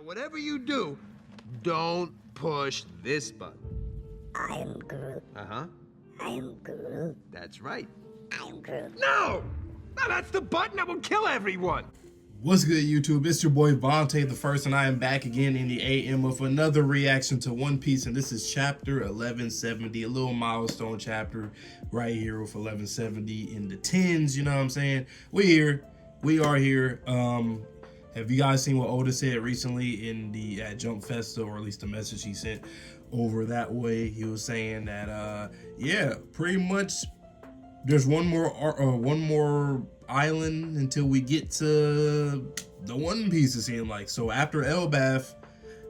Now, whatever you do, don't push this button. I am Groot. Uh-huh. I am Groot. That's right. I am Groot. No! No, that's the button that will kill everyone! What's good, YouTube? It's your boy Vontae the First, and I am back again in the AM with another reaction to One Piece, and this is chapter 1170, a little milestone chapter right here with 1170 in the tens, you know what I'm saying? We're here. We are here. Have you guys seen what Oda said recently in the at Jump Festa, or at least the message he sent over that way? He was saying that, yeah, pretty much there's one more island until we get to the One Piece, it seemed like. So after Elbaf,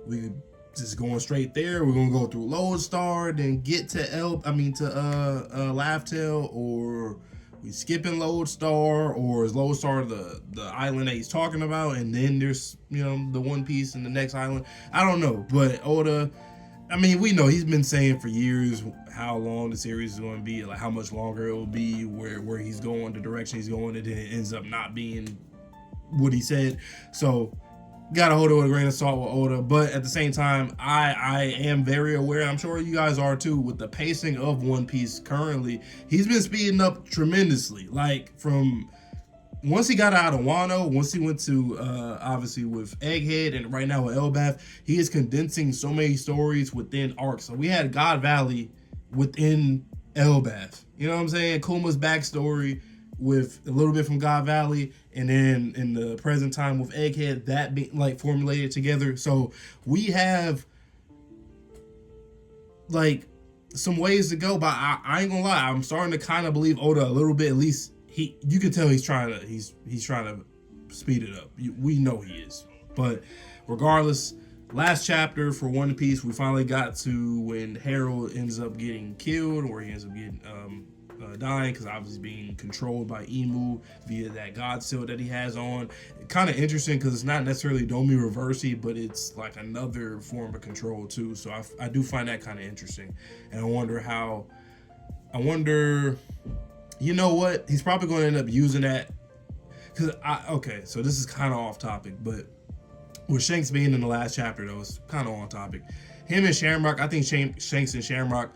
we just going straight there. We're gonna go through Lodestar, then get to Laugh-Tale, or we skipping Lodestar, or is Lodestar the island that he's talking about, and then there's, you know, the One Piece and the next island. I don't know, but Oda, I mean, we know he's been saying for years how long the series is going to be, like how much longer it will be, where he's going, the direction he's going, and then it ends up not being what he said. So gotta hold it with a grain of salt with Oda, but at the same time, I am very aware, I'm sure you guys are too, with the pacing of One Piece currently. He's been speeding up tremendously, like from once he got out of Wano, once he went to obviously with Egghead, and right now with Elbaf, he is condensing so many stories within arcs. So we had God Valley within Elbaf, you know what I'm saying? Kuma's backstory with a little bit from God Valley, and then in the present time with Egghead, that being like formulated together. So we have like some ways to go, but I ain't gonna lie, I'm starting to kind of believe Oda a little bit. At least you can tell he's trying to speed it up. We know he is. But regardless, last chapter for One Piece, we finally got to when Harold ends up getting killed, or he ends up getting dying, because obviously being controlled by Emu via that God seal that he has on. Kind of interesting, because it's not necessarily Domi Reversi, but it's like another form of control too. So I do find that kind of interesting, and I wonder, you know what, he's probably going to end up using that, because okay, so this is kind of off topic, but with Shanks being in the last chapter, though, it's kind of on topic. Him and Shamrock, I think Shanks and Shamrock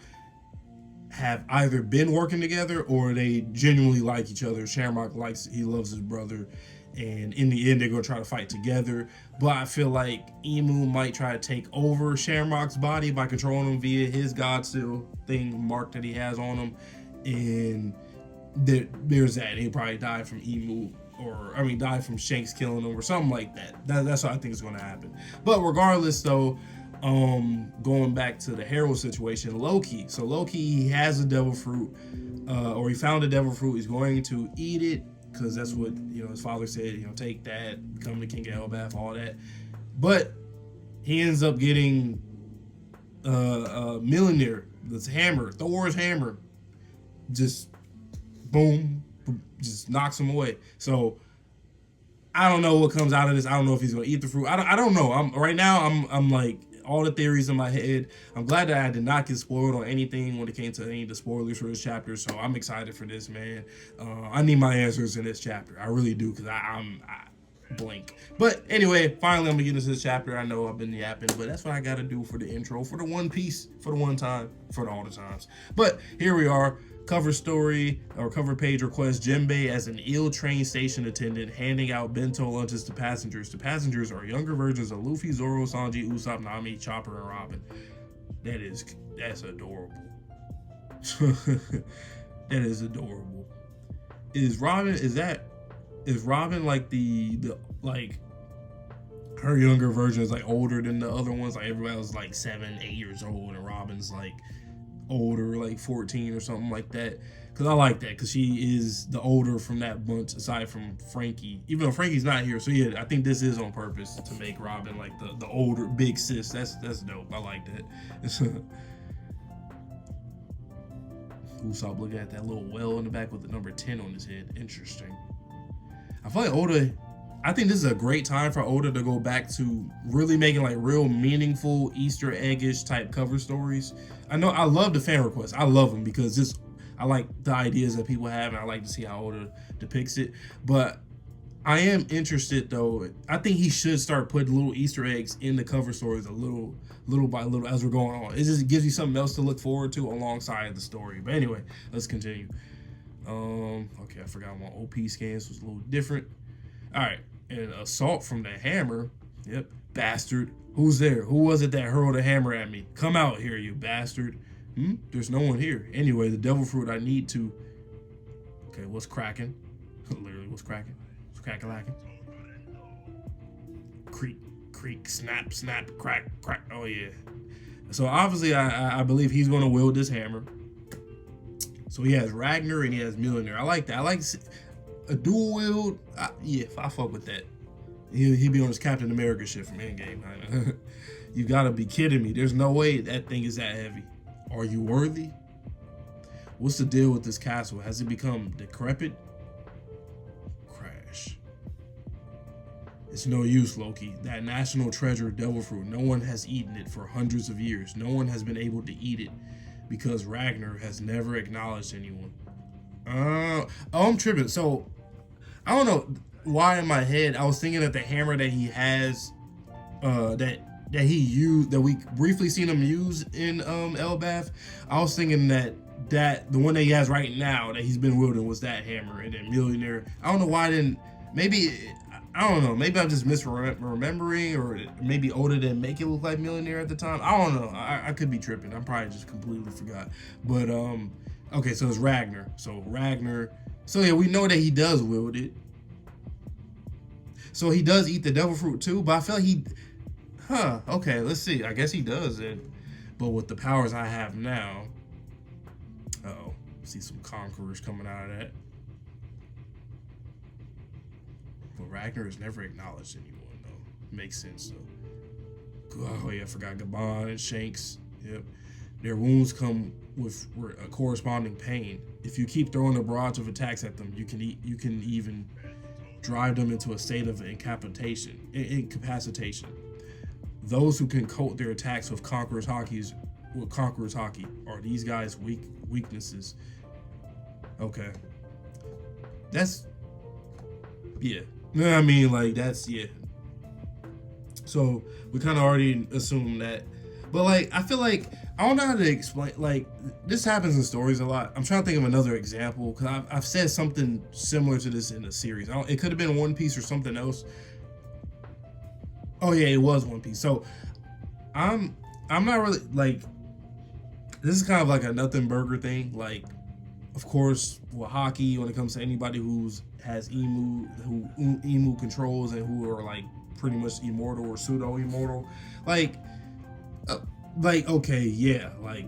have either been working together, or they genuinely like each other. Shamrock he loves his brother, and in the end they're gonna try to fight together. But I feel like Emu might try to take over Shamrock's body by controlling him via his God seal thing mark that he has on him, and there's that. He'll probably die from Emu, or I mean die from Shanks killing him or something like that. That's what I think is going to happen. But regardless though, going back to the Herald situation, Loki. So Loki, he has a devil fruit, or he found a devil fruit. He's going to eat it, because that's what, you know, his father said, you know, take that, become the king of Elbaf, all that. But he ends up getting Mjolnir, this hammer, Thor's hammer, just boom, just knocks him away. So I don't know what comes out of this. I don't know if he's gonna eat the fruit. I don't know. I'm like, all the theories in my head. I'm glad that I did not get spoiled on anything when it came to any of the spoilers for this chapter. So I'm excited for this, man. I need my answers in this chapter. I really do, because I blank. But anyway, finally I'm gonna get into this chapter. I know I've been yapping, but that's what I gotta do for the intro, for the One Piece, for the one time, for all the times. But here we are. Cover story, or cover page request: Jinbei as an ill-trained station attendant handing out bento lunches to passengers. The passengers are younger versions of Luffy, Zoro, Sanji, Usopp, Nami, Chopper, and Robin. That's adorable. That is adorable. Is Robin like the like her younger version is like older than the other ones? Like everybody was like 7, 8 years old, and Robin's like older, like 14 or something like that. Because I like that, because she is the older from that bunch, aside from Frankie, even though Frankie's not here. So yeah, I think this is on purpose to make Robin like the older big sis. That's dope. I like that. Usopp looking at that little well in the back with the number 10 on his head. Interesting. I feel like Oda, I think this is a great time for Oda to go back to really making like real meaningful Easter eggish type cover stories. I know I love the fan requests. I love them, because I like the ideas that people have, and I like to see how Oda depicts it. But I am interested though. I think he should start putting little Easter eggs in the cover stories a little by little as we're going on. It just gives you something else to look forward to alongside the story. But anyway, let's continue. Okay, I forgot my OP scans was a little different. All right, and assault from the hammer. Yep, bastard. Who's there? Who was it that hurled a hammer at me? Come out here, you bastard. There's no one here. Anyway, the devil fruit I need to. Okay, what's cracking? Literally, what's cracking? What's cracking? Creak, creak, snap, snap, crack, crack. Oh yeah. So obviously, I believe he's going to wield this hammer. So he has Ragnar and he has Mjolnir. I like that. I like a dual wield. Yeah, I fuck with that. He'd be on his Captain America shit from Endgame. You gotta be kidding me. There's no way that thing is that heavy. Are you worthy? What's the deal with this castle? Has it become decrepit? Crash. It's no use, Loki. That national treasure, devil fruit, no one has eaten it for hundreds of years. No one has been able to eat it because Ragnar has never acknowledged anyone. I'm tripping. So, I don't know why in my head I was thinking that the hammer that he has, that he used, that we briefly seen him use in Elbath, I was thinking that the one that he has right now that he's been wielding was that hammer, and then Mjolnir. I don't know why I didn't. Maybe I don't know. Maybe I'm just misremembering, or maybe Oda didn't make it look like Mjolnir at the time. I don't know. I could be tripping. I probably just completely forgot. But okay, so it's Ragnar. So yeah, we know that he does wield it. So he does eat the devil fruit too, but I feel like okay, let's see. I guess he does it. But with the powers I have now, see some conquerors coming out of that. But Ragnar has never acknowledged anyone though. Makes sense though. Oh yeah, I forgot Gaban and Shanks. Yep. Their wounds come with a corresponding pain. If you keep throwing a barrage of attacks at them, you can even drive them into a state of incapacitation. Those who can coat their attacks with Conqueror's Haki. Are these guys' weaknesses? Okay. That's, yeah. I mean, like, that's, yeah. So, we kind of already assumed that. But, like, I feel like, I don't know how to explain, like, this happens in stories a lot. I'm trying to think of another example, because I've said something similar to this in the series. It could have been One Piece or something else. Oh, yeah, it was One Piece. So, I'm not really, like, this is kind of like a nothing burger thing. Like, of course, with Haki, when it comes to anybody has emu controls and who are like pretty much immortal or pseudo immortal, like okay, yeah, like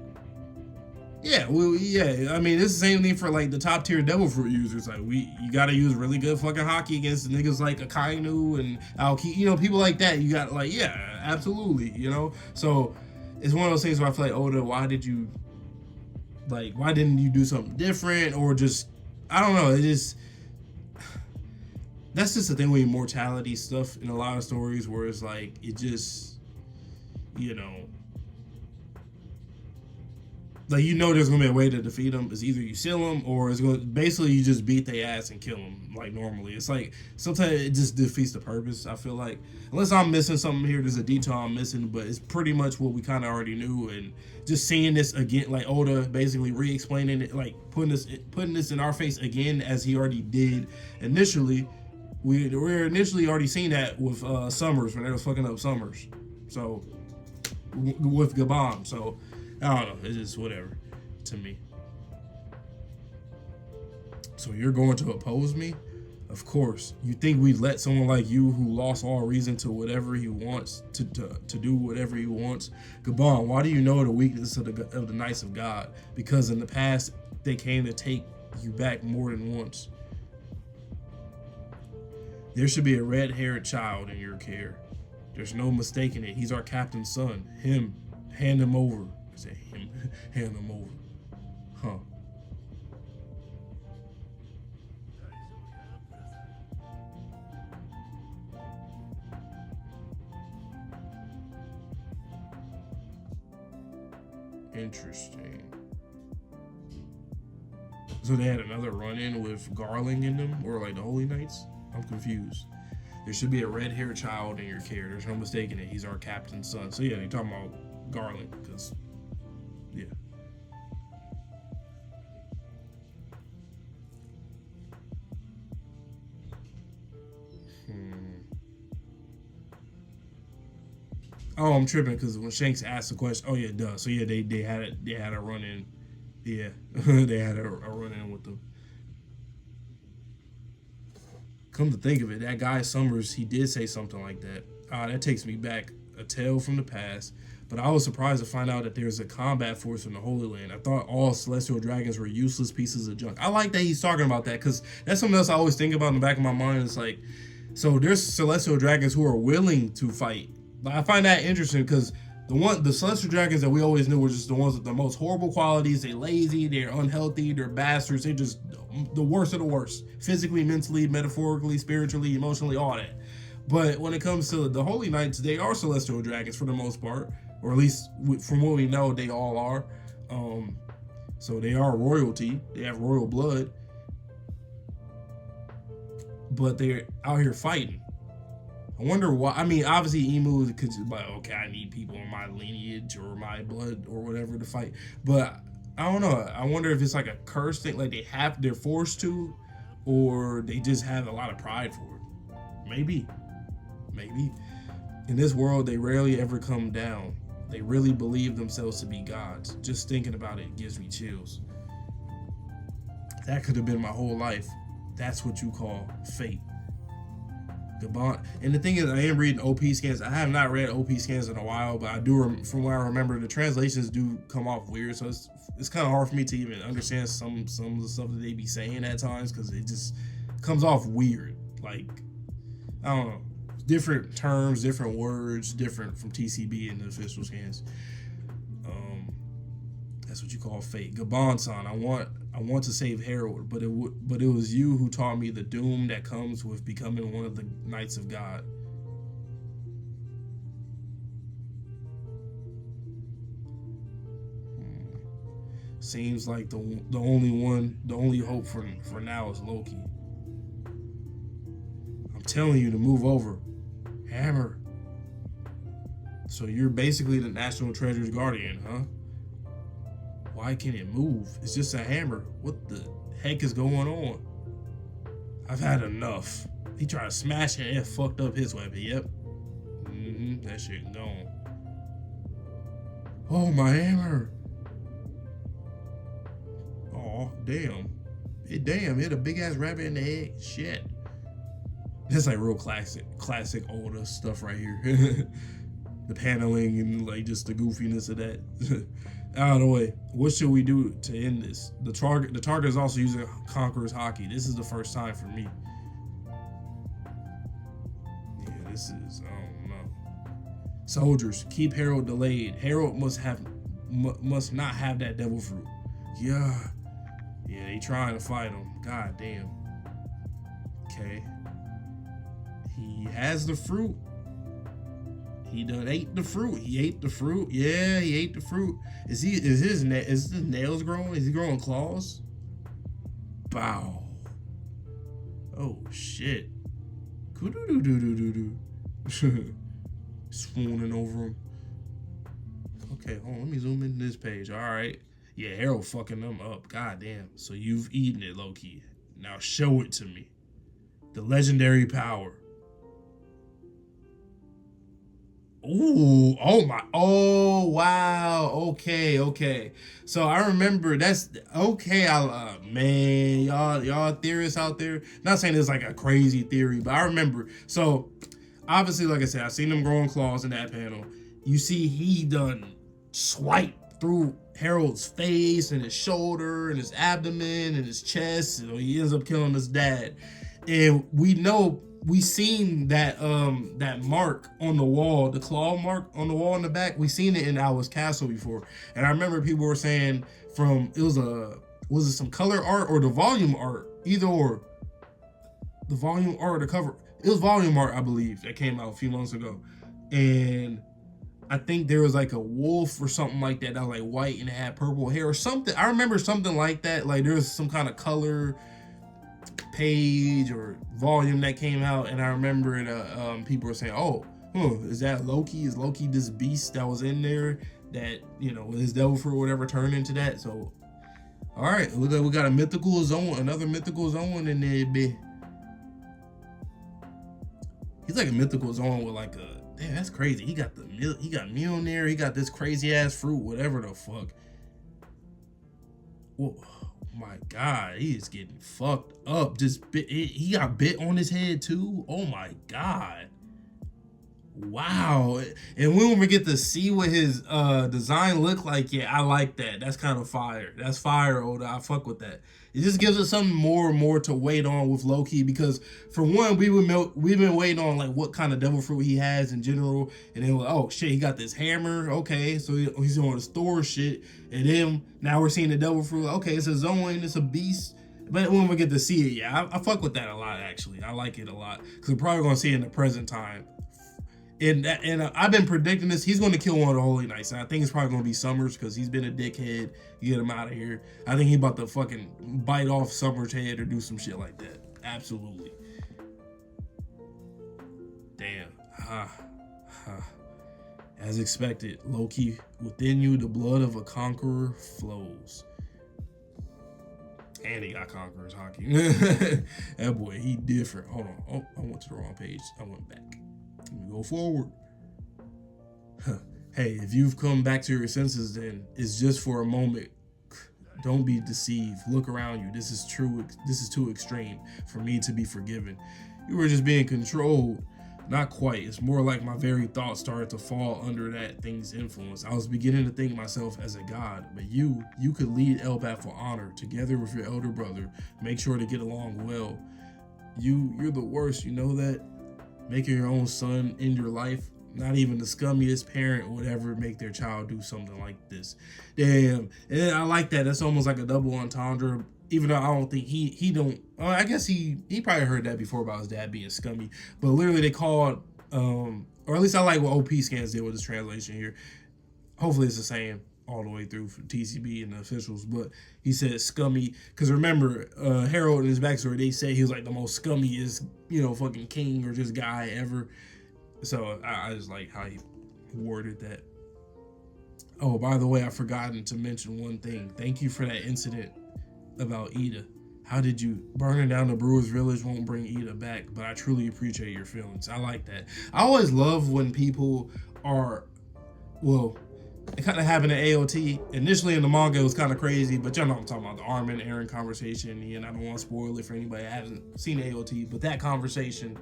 yeah, well, yeah. I mean, it's the same thing for like the top tier devil fruit users. Like you gotta use really good fucking Haki against niggas like Akainu and Aoki, people like that. You got like, yeah, absolutely, So it's one of those things where I feel like, Oda, why didn't you do something different, or just, I don't know, that's just the thing with immortality stuff in a lot of stories, where it's like, it just, like, there's gonna be a way to defeat them. It's either you seal them, or it's going basically you just beat their ass and kill them like normally. It's like sometimes it just defeats the purpose. I feel like, unless I'm missing something here, there's a detail I'm missing, but it's pretty much what we kind of already knew. And just seeing this again, like Oda basically re-explaining it, like putting this in our face again, as he already did initially. We're initially already seen that with Summers, when they was fucking up Summers. So with Gaban. So I don't know. It's just whatever to me. So you're going to oppose me? Of course. You think we'd let someone like you, who lost all reason to whatever he wants, to do whatever he wants? Gaban, why do you know the weakness of the Knights of God? Because in the past, they came to take you back more than once. There should be a red-haired child in your care. There's no mistaking it. He's our captain's son. Him. Hand him over. I say him. Hand him over. Huh. Interesting. So they had another run-in with Garling in them, or like the Holy Knights? I'm confused. There should be a red-haired child in your care. There's no mistaking it. He's our captain's son. So yeah, you're talking about Garland, because yeah. Oh, I'm tripping because when Shanks asked the question, oh yeah, duh. So yeah, they had a run in, yeah, they had a run in with them. Come to think of it, that guy Summers, he did say something like that. That takes me back, a tale from the past. But I was surprised to find out that there's a combat force in the Holy Land. I thought all celestial dragons were useless pieces of junk. I like that he's talking about that because that's something else I always think about in the back of my mind. It's like, so there's celestial dragons who are willing to fight. I find that interesting because the celestial dragons that we always knew were just the ones with the most horrible qualities. They're lazy, they're unhealthy, they're bastards. They're just the worst of the worst, physically, mentally, metaphorically, spiritually, emotionally, all that. But when it comes to the Holy Knights, they are celestial dragons for the most part, or at least from what we know, they all are. So they are royalty. They have royal blood, but they're out here fighting. I wonder why. I mean, obviously, Emu could just be like, okay, I need people in my lineage or my blood or whatever to fight. But I don't know. I wonder if it's like a curse thing, like they're forced to, or they just have a lot of pride for it. Maybe. In this world, they rarely ever come down. They really believe themselves to be gods. Just thinking about it gives me chills. That could have been my whole life. That's what you call fate. And the thing is, I am reading OP scans. I have not read OP scans in a while, but I do, from what I remember, the translations do come off weird. So it's kind of hard for me to even understand some of the stuff that they be saying at times because it just comes off weird. Like, I don't know, different terms, different words, different from TCB and the official scans. That's what you call fate. Gabon-san, I want to save Harold, but it was you who taught me the doom that comes with becoming one of the Knights of God. Seems like the only hope for now is Loki. I'm telling you to move over. Hammer. So you're basically the National Treasure's guardian, huh? Why can't it move? It's just a hammer. What the heck is going on? I've had enough. He tried to smash it and fucked up his weapon. Yep. That shit gone. Oh, my hammer. Oh, damn. It hit a big ass rabbit in the head. Shit. That's like real classic older stuff right here. The paneling and like just the goofiness of that. Out of the way. What should we do to end this? The target is also using Conqueror's Haki. This is the first time for me. Yeah, this is, I don't know. Soldiers, keep Harold delayed. Harold must not have that devil fruit. Yeah, they trying to fight him. God damn. Okay. He has the fruit. He done ate the fruit. He ate the fruit. Yeah, he ate the fruit. Is his nails growing? Is he growing claws? Bow. Oh shit. Swooning over him. Okay, hold on. Let me zoom into this page. All right. Yeah, Harold fucking them up. God damn. So you've eaten it, Loki. Now show it to me. The legendary power. Ooh, oh wow, okay. So I remember that's okay. Man, y'all theorists out there. Not saying it's like a crazy theory, but I remember. So obviously, like I said, I seen them growing claws in that panel. You see, he done swipe through Harold's face and his shoulder and his abdomen and his chest. So he ends up killing his dad, and we seen that that mark on the wall, the claw mark on the wall in the back. We seen it in Alice Castle before, and I remember people were saying was it some color art or the volume art, either or, the volume art or the cover. It was volume art, I believe, that came out a few months ago, and I think there was like a wolf or something like that was like white and it had purple hair or something. I remember something like that. Like there was some kind of color page or volume that came out, and I remember people were saying, "Oh, is that Loki? Is Loki this beast that was in there that his devil fruit or whatever turned into that?" So, all right, look like we got a mythical Zoan, another mythical Zoan in there, bitch. He's like a mythical Zoan with like a damn. That's crazy. He got Mjolnir. He got this crazy ass fruit, whatever the fuck. Whoa. My God, he is getting fucked up. He got bit on his head too. Oh my God. Wow. And when we get to see what his design look like, yeah, I like that. That's kind of fire. That's fire, Oda. I fuck with that. It just gives us something more and more to wait on with Loki, because for one, we've been waiting on like what kind of devil fruit he has in general, and then like, oh shit, he got this hammer. Okay, so he's on the store shit, and then now we're seeing the devil fruit. Okay, it's a Zoan, it's a beast. But when we get to see it, yeah, I fuck with that a lot actually. I like it a lot because we're probably gonna see it in the present time. And I've been predicting this. He's going to kill one of the Holy Knights. And I think it's probably going to be Summers because he's been a dickhead. You get him out of here. I think he's about to fucking bite off Summers' head or do some shit like that. Absolutely. Damn. As expected, Loki, within you, the blood of a conqueror flows. And he got Conqueror's Haki. That boy, he different. Hold on. Oh, I went to the wrong page. I went back. Let me go forward. Hey, if you've come back to your senses, then it's just for a moment. Don't be deceived. Look around you. This is true. This is too extreme for me to be forgiven. You were just being controlled. Not quite. It's more like my very thoughts started to fall under that thing's influence. I was beginning to think myself as a god, but you could lead Elbaf for honor, together with your elder brother. Make sure to get along well. You're the worst, you know that? Making your own son end your life, not even the scummiest parent would ever make their child do something like this. Damn. And I like that. That's almost like a double entendre. Even though I don't think he don't. I guess he probably heard that before about his dad being scummy. But literally they called, or at least I like what OP Scans did with this translation here. Hopefully it's the same all the way through for TCB and the officials, but he said scummy because remember Harold in his backstory, they say he was like the most scummiest fucking king or just guy ever. So I just like how he worded that. Oh, by the way, I've forgotten to mention one thing. Thank you for that incident about Ida. How did you burning down the Brewers Village won't bring Ida back, but I truly appreciate your feelings. I like that. I always love when people are, well, it kind of happened in AOT. Initially in the manga, it was kind of crazy, but y'all know what I'm talking about, the Armin Eren conversation, and I don't want to spoil it for anybody that hasn't seen AOT, but that conversation,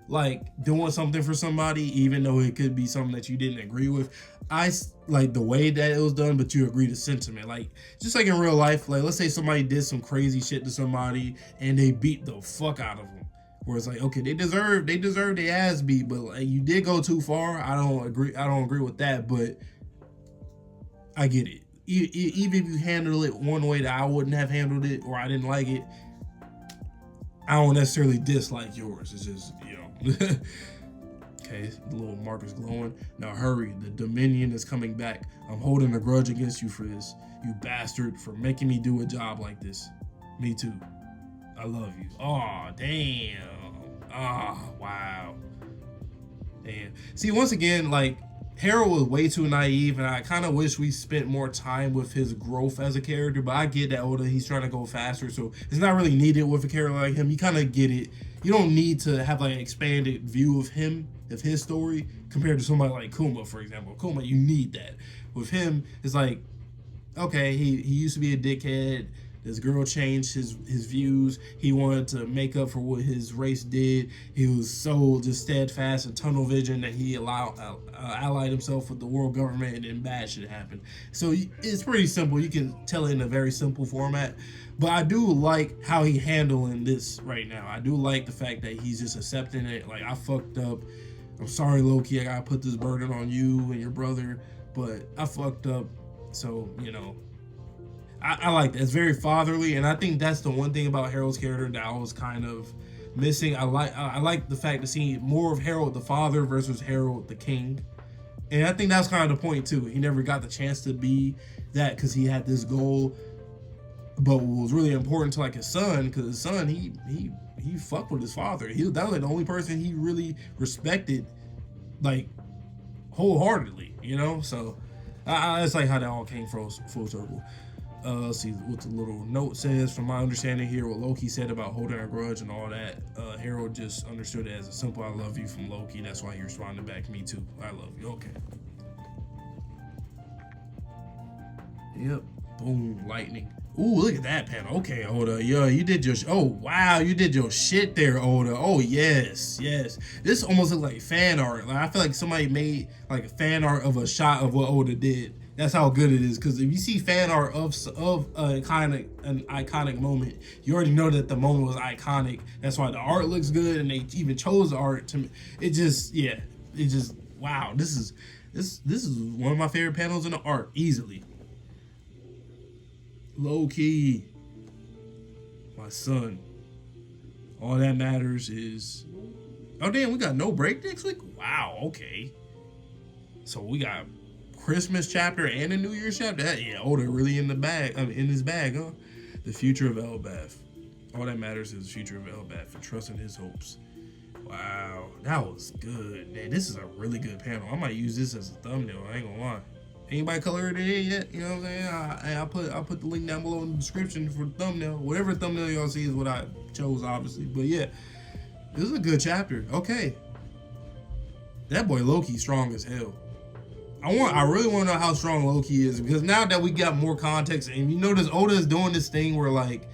like doing something for somebody, even though it could be something that you didn't agree with, I like the way that it was done, but you agree to sentiment. Like, just like in real life, like let's say somebody did some crazy shit to somebody and they beat the fuck out of them. Where it's like, okay, they deserve their ass beat, but like, you did go too far. I don't agree with that, but I get it. Even if you handle it one way that I wouldn't have handled it or I didn't like it, I don't necessarily dislike yours. It's just, Okay, the little marker's glowing. Now hurry, the Dominion is coming back. I'm holding a grudge against you for this, you bastard, for making me do a job like this. Me too. I love you. Oh, damn. Oh, wow. Damn. See, once again, like, Harold was way too naive, and I kind of wish we spent more time with his growth as a character, but I get that Oda, he's trying to go faster, so it's not really needed with a character like him. You kind of get it. You don't need to have like an expanded view of him, of his story, compared to somebody like Kuma, for example. Kuma, you need that. With him, it's like, okay, he used to be a dickhead. This girl changed his views. He wanted to make up for what his race did. He was so just steadfast and tunnel vision that he allied himself with the world government, and then bad shit happened. So it's pretty simple. You can tell it in a very simple format. But I do like how he handling this right now. I do like the fact that he's just accepting it. Like, I fucked up. I'm sorry, Loki. I gotta put this burden on you and your brother. But I fucked up. So, I like that. It's very fatherly, and I think that's the one thing about Harold's character that I was kind of missing. I like the fact to see more of Harold the father versus Harold the king, and I think that's kind of the point too. He never got the chance to be that because he had this goal, But what was really important to like his son, because his son, he fucked with his father. That was like the only person he really respected, like wholeheartedly, you know. So that's like how that all came full circle. Let's see what the little note says. From my understanding here, what Loki said about holding a grudge and all that, Harold just understood it as a simple "I love you" from Loki. That's why he responded back, "Me too, I love you." Okay. Yep. Boom. Lightning. Ooh, look at that panel. Okay, Oda. Yeah, you did your. Oh wow, you did your shit there, Oda. Oh yes, yes. This almost looks like fan art. Like I feel like somebody made like a fan art of a shot of what Oda did. That's how good it is. Because if you see fan art of an iconic moment, you already know that the moment was iconic. That's why the art looks good, and they even chose the art to. It just wow. This is one of my favorite panels in the art easily. Loki, my son. All that matters is. Oh damn, we got no break next week. Wow. Okay. So we got Christmas chapter and a New Year's chapter. Yeah, Oda really in the bag. In his bag, huh? The future of Elbaf. All that matters is the future of Elbaf and trusting his hopes. Wow, that was good, man. This is a really good panel. I might use this as a thumbnail. I ain't gonna lie. Anybody colored it in yet? You know what I'm saying? I'll put the link down below in the description for the thumbnail. Whatever thumbnail y'all see is what I chose, obviously. But yeah, this is a good chapter. Okay, that boy Loki strong as hell. I really want to know how strong Loki is, because now that we got more context, and you notice Oda is doing this thing where like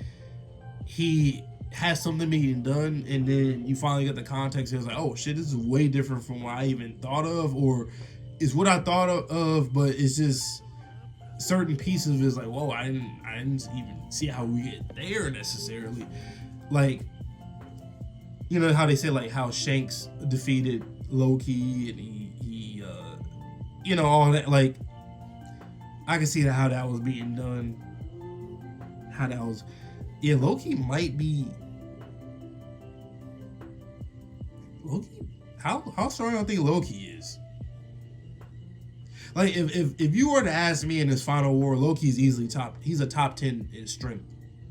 he has something being done, and then you finally get the context, and it's like, oh shit, this is way different from what I even thought of, or it's what I thought of, but it's just certain pieces of it is like, whoa, I didn't even see how we get there necessarily. Like, you know how they say like how Shanks defeated Loki, and he you know, all that. Like, I can see how that was being done. How that was, yeah. Loki might be. Loki, how strong I think Loki is. Like, if you were to ask me in this final war, Loki's easily he's a top 10 in strength.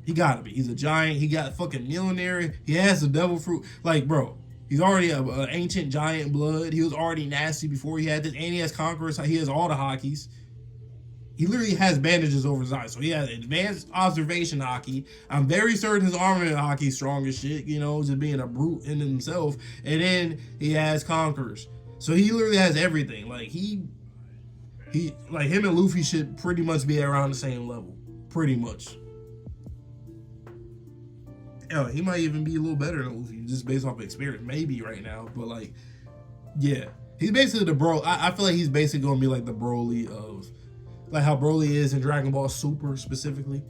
He gotta be. He's a giant. He got fucking millionaire. He has the devil fruit. Like, bro, he's already an ancient giant blood. He was already nasty before he had this, and he has conquerors. He has all the Hakis. He literally has bandages over his eyes, so he has advanced observation Haki. I'm very certain his armament Haki's strong as shit. You know, just being a brute in himself. And then he has conquerors, so he literally has everything. Like he like him and Luffy should pretty much be around the same level, pretty much. Yeah, he might even be a little better than Luffy, just based off experience, maybe right now. But like, yeah, he's basically the bro. I feel like he's basically gonna be like the Broly of, like how Broly is in Dragon Ball Super specifically.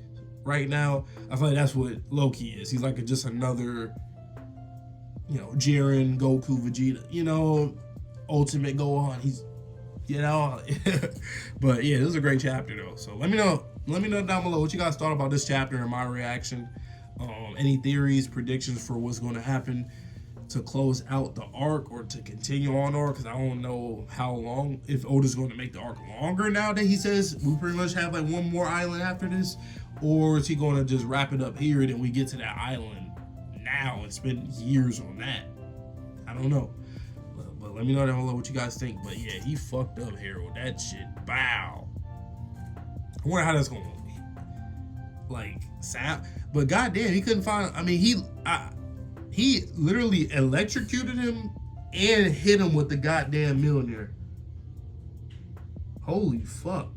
Right now, I feel like that's what Loki is. He's like just another, you know, Jiren, Goku, Vegeta. You know, Ultimate Gohan. He's, you know, but yeah, this is a great chapter though. So let me know down below what you guys thought about this chapter and my reaction. Any theories, predictions for what's going to happen to close out the arc or to continue on arc, because I don't know how long, if Oda's going to make the arc longer now that he says we pretty much have like one more island after this, or is he going to just wrap it up here and then we get to that island now and spend years on that? I don't know. But let me know down below what you guys think. But yeah, he fucked up Harold. That shit, bow. I wonder how that's going to like sound. But goddamn, he couldn't find. I mean, he literally electrocuted him and hit him with the goddamn millionaire. Holy fuck!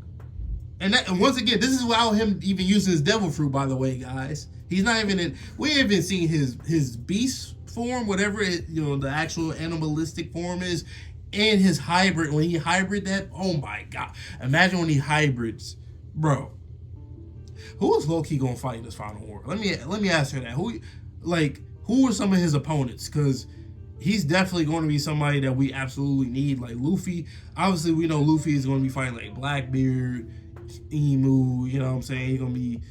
And once again, this is without him even using his devil fruit. By the way, guys, he's not even in. We haven't seen his beast form, whatever it, you know, the actual animalistic form is, and his hybrid. When he hybrid that, oh my god! Imagine when he hybrids, bro. Who is Loki gonna fight in this final war? Let me ask her that. Who are some of his opponents? Because he's definitely going to be somebody that we absolutely need. Like Luffy, obviously we know Luffy is going to be fighting like Blackbeard, Emu. You know what I'm saying? He's gonna be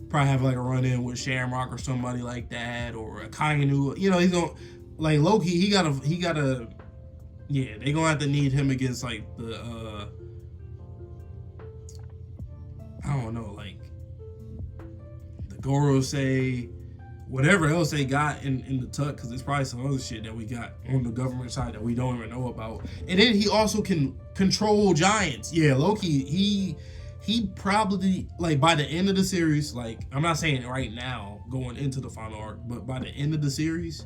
probably have like a run in with Shamrock or somebody like that, or a Kainu. You know, he's gonna like Loki. He gotta. Yeah, they gonna have to need him against like the I don't know, like Goro say whatever else they got in the tuck, because there's probably some other shit that we got on the government side that we don't even know about. And then he also can control giants. Yeah, Loki, he probably, like, by the end of the series, like, I'm not saying right now going into the final arc, but by the end of the series,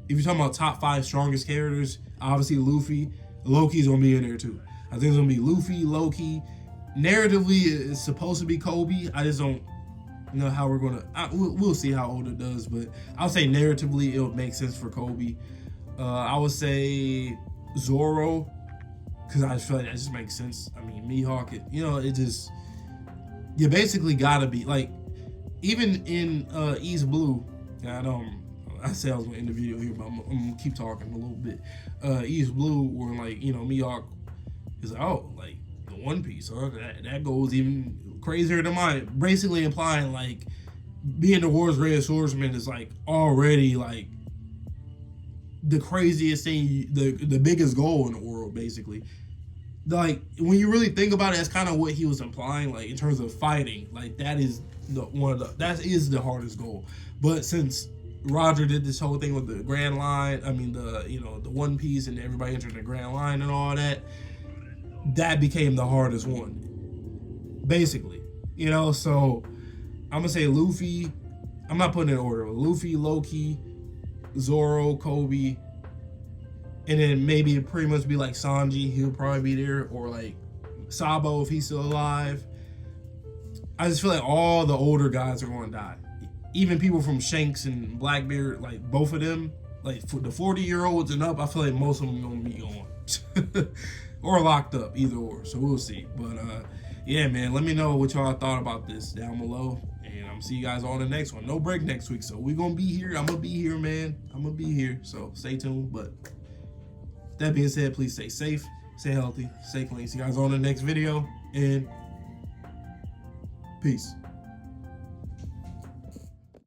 if you're talking about top 5 strongest characters, obviously Loki's gonna be in there too. I think it's gonna be Luffy, Loki. Narratively, it's supposed to be Kobe. I just don't know how we're gonna. We'll see how Oda does, but I'll say narratively it'll make sense for Kobe. I would say Zoro, because I just feel like that just makes sense. I mean, Mihawk, it just, you basically gotta be like, even in East Blue. I said I was gonna end the video here, but I'm gonna keep talking a little bit. East Blue, where like Mihawk is like, oh, like the One Piece, huh? That goes even crazier than mine. Basically implying like being the world's greatest swordsman is like already like the craziest thing, the biggest goal in the world, basically. Like when you really think about it, that's kind of what he was implying, like in terms of fighting. Like that is the hardest goal. But since Roger did this whole thing with the Grand Line, I mean the One Piece, and everybody entered the Grand Line and all that, that became the hardest one, basically. So I'm gonna say Luffy. I'm not putting it in order. Luffy, Loki, Zoro, Kobe, and then maybe it pretty much be like Sanji. He'll probably be there, or like Sabo if he's still alive. I just feel like all the older guys are going to die. Even people from Shanks and Blackbeard, like both of them, like for the 40-year-olds and up, I feel like most of them are going to be gone. Or locked up, either or. So we'll see. But yeah, man, let me know what y'all thought about this down below. And I'm going to see you guys on the next one. No break next week. So we're going to be here. I'm going to be here, man. I'm going to be here. So stay tuned. But that being said, please stay safe, stay healthy, stay clean. See you guys on the next video. And peace.